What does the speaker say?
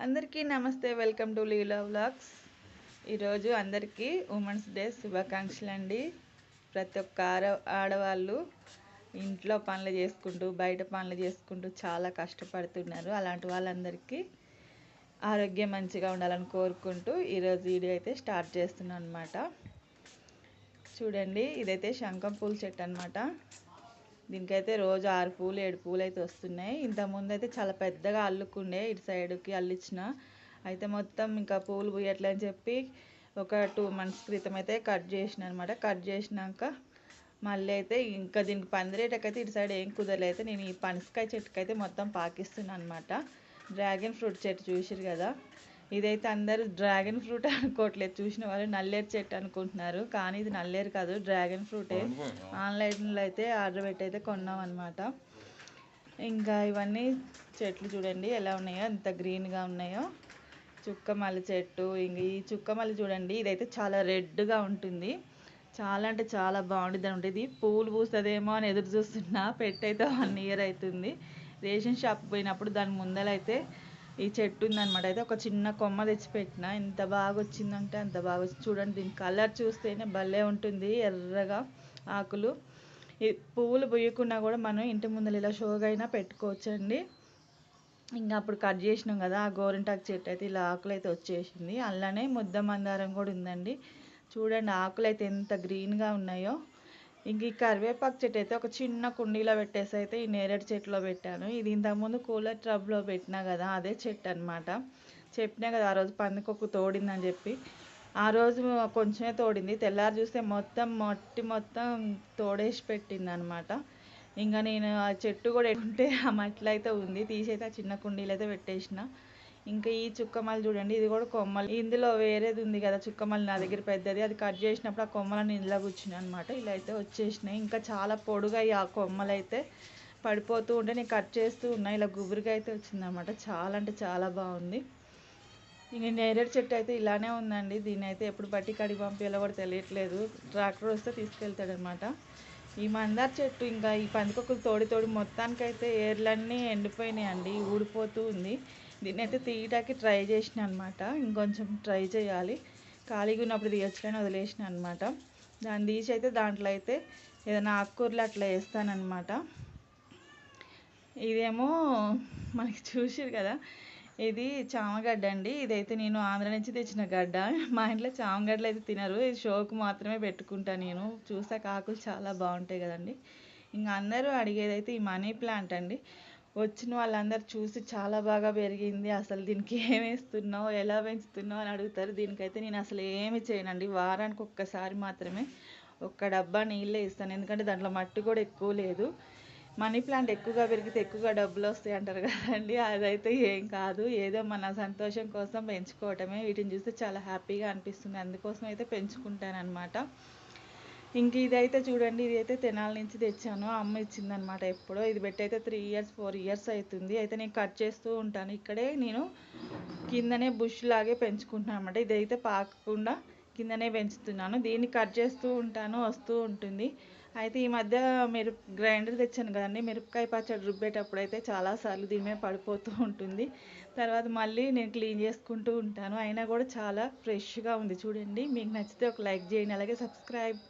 అందరికీ నమస్తే. Welcome to Leela vlogs. ఈరోజు అందరికీ ఉమెన్స్ డే శుభాకాంక్షలు అండి. ప్రతి ఒక్క ఆడవాళ్ళు ఇంట్లో పనులు చేసుకుంటూ బయట పనులు చేసుకుంటూ చాలా కష్టపడుతున్నారు. అలాంటి వాళ్ళందరికీ ఆరోగ్యం మంచిగా ఉండాలని కోరుకుంటూ ఈరోజు వీడియో అయితే స్టార్ట్ చేస్తున్నాను అనమాట. చూడండి, ఇదైతే శంఖం పూల చెట్టు అనమాట. దీనికైతే రోజు 6 పూలు 7 పూలు అయితే వస్తున్నాయి. ఇంతకుముందు అయితే చాలా పెద్దగా అల్లుకుండే, ఇటు సైడ్కి అల్లించిన అయితే మొత్తం ఇంకా పూలు పూయట్లే అని చెప్పి ఒక 2 months క్రితం అయితే కట్ చేసిన అనమాట. కట్ చేసినాక మళ్ళీ అయితే ఇంకా దీనికి పందిరేటకైతే ఇటు సైడ్ ఏం కుదరలేదు. నేను ఈ పనసకాయ చెట్టుకి అయితే మొత్తం పాకిస్తున్నాను అనమాట. డ్రాగన్ ఫ్రూట్ చెట్టు చూసిరు కదా, ఇదైతే అందరూ డ్రాగన్ ఫ్రూట్ అనుకోవట్లేదు. చూసిన వాళ్ళు నల్లేరు చెట్టు అనుకుంటున్నారు, కానీ ఇది నల్లేరు కాదు, డ్రాగన్ ఫ్రూటే. ఆన్లైన్లో అయితే ఆర్డర్ పెట్టి అయితే కొన్నాం అనమాట. ఇంకా ఇవన్నీ చెట్లు చూడండి ఎలా ఉన్నాయో, ఎంత గ్రీన్గా ఉన్నాయో. చుక్కమల్లి చెట్టు, ఇంక ఈ చుక్కమల్లి చూడండి, ఇదైతే చాలా రెడ్గా ఉంటుంది. చాలా అంటే చాలా బాగుంటుంది అనమాట. ఇది పూలు పూస్తుందేమో అని ఎదురు చూస్తున్నా, పెట్టయితే 1 year అవుతుంది. రేషన్ షాప్ పోయినప్పుడు దాని ముందలైతే ఈ చెట్టు ఉందనమాట. అయితే ఒక చిన్న కొమ్మ తెచ్చి పెట్టిన, ఎంత బాగా వచ్చిందంటే అంత బాగా వచ్చింది. చూడండి, దీని కలర్ చూస్తేనే భలే ఉంటుంది, ఎర్రగా ఆకులు. ఈ పువ్వులు పూయకుండా కూడా మనం ఇంటి ముందర ఇలా షోగా అయినా పెట్టుకోవచ్చండి. ఇంకా అప్పుడు కట్ చేసినాం కదా ఆ గోరింటాకు చెట్టు అయితే ఇలా ఆకులు అయితే వచ్చేసింది. అలానే ముద్ద మందారం కూడా ఉందండి. చూడండి, ఆకులు అయితే ఎంత గ్రీన్గా ఉన్నాయో. ఇంక ఈ కరివేపాకు చెట్టు అయితే ఒక చిన్న కుండీలో పెట్టేసి అయితే ఈ నేరేడు చెట్టులో పెట్టాను. ఇది ఇంతకుముందు కూలర్ ట్రబ్లో పెట్టినా కదా, అదే చెట్టు అనమాట. చెప్పినా కదా ఆ రోజు పందికొక్కు తోడిందని చెప్పి. ఆ రోజు కొంచెమే తోడింది, తెల్లారి చూస్తే మొత్తం తోడేసి పెట్టింది అనమాట. ఇంకా నేను ఆ చెట్టు కూడా ఉంటే ఆ మట్టిలో అయితే ఉంది, తీసైతే ఆ చిన్న కుండీలో అయితే పెట్టేసిన. ఇంకా ఈ చుక్కమల్లి చూడండి, ఇది కూడా కొమ్మలు. ఇందులో వేరేది ఉంది కదా చుక్కమల్లి నా దగ్గర పెద్దది, అది కట్ చేసినప్పుడు ఆ కొమ్మలను ఇందులో కూర్చున్నాయి అనమాట. ఇలా అయితే వచ్చేసినాయి. ఇంకా చాలా పొడుగా ఆ కొమ్మలు అయితే పడిపోతూ ఉంటే నేను కట్ చేస్తూ ఉన్నా, ఇలా గుబురుగా అయితే వచ్చిందనమాట. చాలా అంటే చాలా బాగుంది. ఇంక నేరేడు చెట్టు అయితే ఇలానే ఉందండి. దీన్ని అయితే ఎప్పుడు బట్టి కడిగి పంపించాలో కూడా తెలియట్లేదు. ట్రాక్టర్ వస్తే తీసుకెళ్తాడనమాట. ఈ మందార చెట్టు ఇంకా ఈ పందికొక్కులు తోడి మొత్తానికైతే ఏర్లన్నీ ఎండిపోయినాయండి, ఊడిపోతూ ఉంది. దీన్ని అయితే తీయటానికి ట్రై చేసిన అనమాట. ఇంకొంచెం ట్రై చేయాలి, ఖాళీగా ఉన్నప్పుడు తీయచ్చు కానీ వదిలేసిన అనమాట. దాన్ని తీసి అయితే దాంట్లో అయితే ఏదైనా ఆకుకూరలు అట్లా వేస్తానమాట. ఇదేమో మనకి చూసిరు కదా, ఇది చామగడ్డ అండి. ఇదైతే నేను ఆంధ్ర నుంచి తెచ్చిన గడ్డ. మా ఇంట్లో చామగడ్డలు అయితే తినరు, ఇది షోకు మాత్రమే పెట్టుకుంటాను నేను. చూసాక ఆకులు చాలా బాగుంటాయి కదండి. ఇంకా అందరూ అడిగేదైతే ఈ మనీ ప్లాంట్ అండి. వచ్చిన వాళ్ళందరూ చూసి చాలా బాగా పెరిగింది, అసలు దీనికి ఏమి వేస్తున్నావు, ఎలా పెంచుతున్నావు అని అడుగుతారు. దీనికైతే నేను అసలు ఏమి చేయనండి, వారానికి ఒక్కసారి మాత్రమే 1 డబ్బా నీళ్ళే ఇస్తాను. ఎందుకంటే దాంట్లో మట్టి కూడా ఎక్కువ లేదు. మనీ ప్లాంట్ ఎక్కువగా పెరిగితే ఎక్కువగా డబ్బులు వస్తాయి అంటారు కదండి, అదైతే ఏం కాదు, ఏదో మన సంతోషం కోసం పెంచుకోవటమే. వీటిని చూస్తే చాలా హ్యాపీగా అనిపిస్తుంది, అందుకోసం అయితే పెంచుకుంటాను అనమాట. ఇంక ఇదైతే చూడండి, ఇది అయితే తెనాలి నుంచి తెచ్చాను, అమ్మ ఇచ్చిందనమాట. ఎప్పుడో ఇది పెట్టి అయితే 3 years 4 years అవుతుంది. అయితే నేను కట్ చేస్తూ ఉంటాను. ఇక్కడే నేను కిందనే బుష్ లాగే పెంచుకుంటున్నాను అనమాట. ఇదైతే పాకకుండా కిందనే పెంచుతున్నాను. దీన్ని కట్ చేస్తూ ఉంటాను, వస్తూ ఉంటుంది. అయితే ఈ మధ్య గ్రైండర్ తెచ్చాను కదండి, మిరపకాయ పచ్చడి రుబ్బేటప్పుడు అయితే చాలాసార్లు దీని మీద పడిపోతూ ఉంటుంది. తర్వాత మళ్ళీ నేను క్లీన్ చేసుకుంటూ ఉంటాను. అయినా కూడా చాలా ఫ్రెష్గా ఉంది. చూడండి, మీకు నచ్చితే ఒక లైక్ చేయండి, అలాగే సబ్స్క్రైబ్.